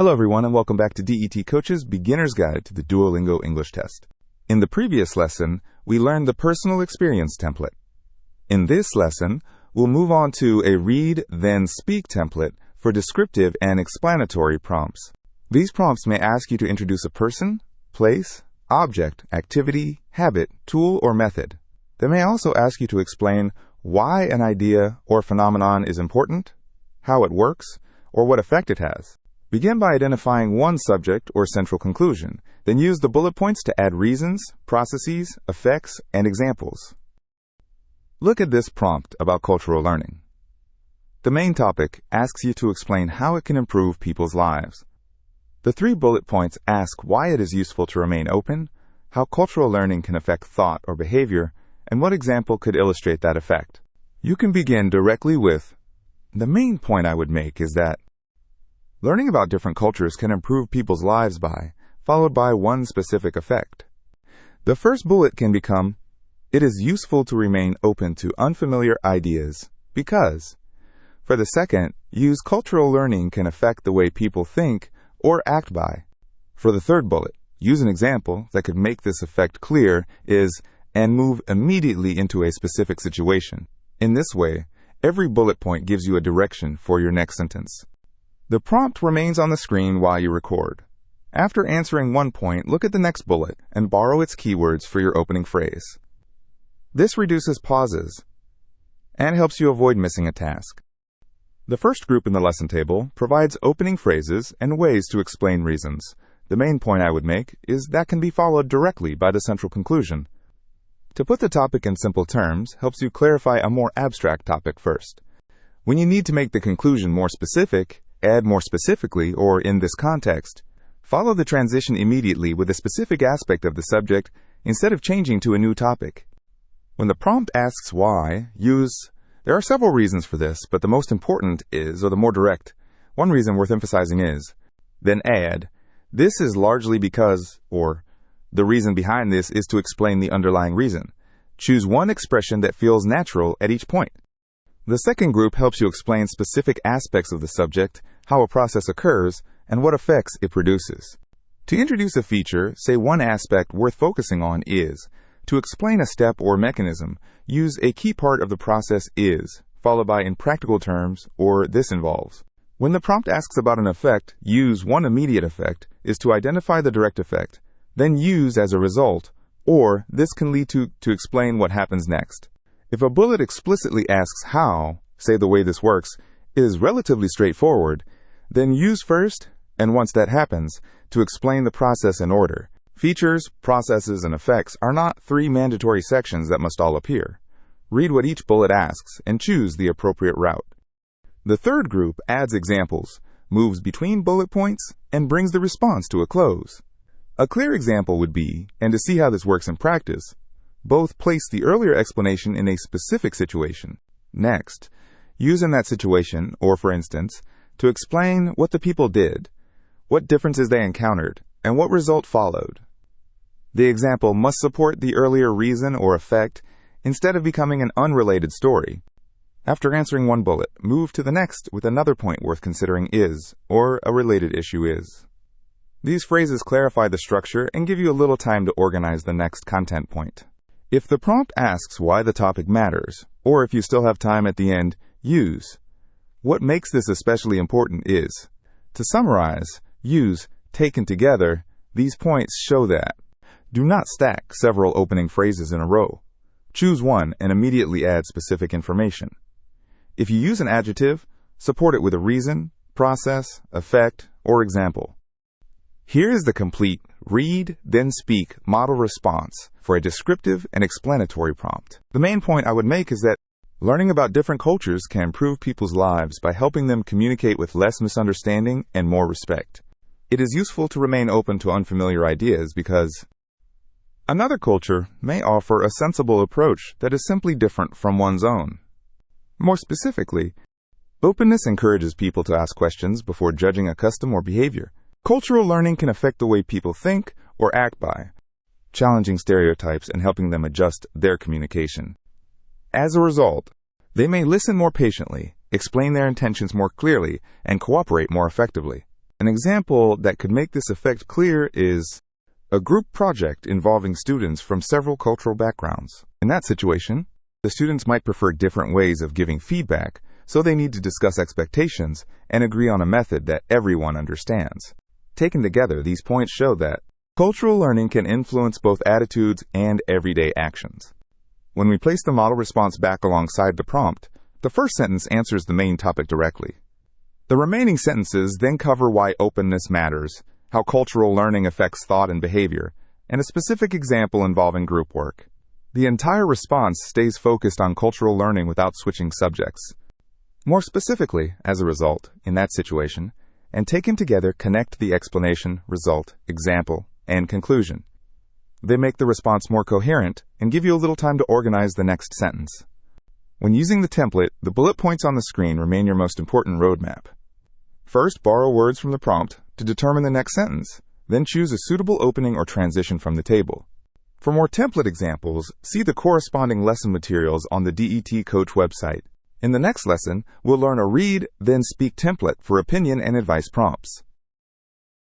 Hello everyone and welcome back to DET Coach's Beginner's Guide to the Duolingo English Test. In the previous lesson, we learned the personal experience template. In this lesson, we'll move on to a read, then speak template for descriptive and explanatory prompts. These prompts may ask you to introduce a person, place, object, activity, habit, tool, or method. They may also ask you to explain why an idea or phenomenon is important, how it works, or what effect it has. Begin by identifying one subject or central conclusion, then use the bullet points to add reasons, processes, effects, and examples. Look at this prompt about cultural learning. The main topic asks you to explain how it can improve people's lives. The 3 bullet points ask why it is useful to remain open, how cultural learning can affect thought or behavior, and what example could illustrate that effect. You can begin directly with, the main point I would make is that learning about different cultures can improve people's lives by, followed by one specific effect. The first bullet can become, it is useful to remain open to unfamiliar ideas because. For the second, use cultural learning can affect the way people think or act by. For the third bullet, use an example that could make this effect clear is, and move immediately into a specific situation. In this way, every bullet point gives you a direction for your next sentence. The prompt remains on the screen while you record. After answering one point, look at the next bullet and borrow its keywords for your opening phrase. This reduces pauses and helps you avoid missing a task. The first group in the lesson table provides opening phrases and ways to explain reasons. The main point I would make is that can be followed directly by the central conclusion. To put the topic in simple terms helps you clarify a more abstract topic first. When you need to make the conclusion more specific, add more specifically, or in this context, follow the transition immediately with a specific aspect of the subject instead of changing to a new topic. When the prompt asks why, there are several reasons for this, but the most important is, or the more direct, one reason worth emphasizing is, then add, this is largely because, or the reason behind this is to explain the underlying reason. Choose one expression that feels natural at each point. The second group helps you explain specific aspects of the subject, how a process occurs, and what effects it produces. To introduce a feature, say one aspect worth focusing on is. To explain a step or mechanism, use a key part of the process is, followed by in practical terms, or this involves. When the prompt asks about an effect, use one immediate effect is to identify the direct effect, then use as a result, or this can lead to explain what happens next. If a bullet explicitly asks how, say the way this works, is relatively straightforward, then use first, and once that happens, to explain the process in order. Features, processes, and effects are not 3 mandatory sections that must all appear. Read what each bullet asks and choose the appropriate route. The third group adds examples, moves between bullet points, and brings the response to a close. A clear example would be, and to see how this works in practice, both place the earlier explanation in a specific situation. Next, use in that situation, or for instance, to explain what the people did, what differences they encountered, and what result followed. The example must support the earlier reason or effect instead of becoming an unrelated story. After answering one bullet, move to the next with another point worth considering is, or a related issue is. These phrases clarify the structure and give you a little time to organize the next content point. If the prompt asks why the topic matters, or if you still have time at the end, use. What makes this especially important is. To summarize, use, taken together, these points show that. Do not stack several opening phrases in a row. Choose one and immediately add specific information. If you use an adjective, support it with a reason, process, effect, or example. Here is the complete read, then speak model response for a descriptive and explanatory prompt. The main point I would make is that learning about different cultures can improve people's lives by helping them communicate with less misunderstanding and more respect. It is useful to remain open to unfamiliar ideas because another culture may offer a sensible approach that is simply different from one's own. More specifically, openness encourages people to ask questions before judging a custom or behavior. Cultural learning can affect the way people think or act by, challenging stereotypes and helping them adjust their communication. As a result, they may listen more patiently, explain their intentions more clearly, and cooperate more effectively. An example that could make this effect clear is a group project involving students from several cultural backgrounds. In that situation, the students might prefer different ways of giving feedback, so they need to discuss expectations and agree on a method that everyone understands. Taken together, these points show that cultural learning can influence both attitudes and everyday actions. When we place the model response back alongside the prompt, the first sentence answers the main topic directly. The remaining sentences then cover why openness matters, how cultural learning affects thought and behavior, and a specific example involving group work. The entire response stays focused on cultural learning without switching subjects. More specifically, as a result, in that situation, and taken together connect the explanation, result, example, and conclusion. They make the response more coherent and give you a little time to organize the next sentence. When using the template, the bullet points on the screen remain your most important roadmap. First, borrow words from the prompt to determine the next sentence, then choose a suitable opening or transition from the table. For more template examples, see the corresponding lesson materials on the DET Coach website. In the next lesson, we'll learn a read, then speak template for opinion and advice prompts.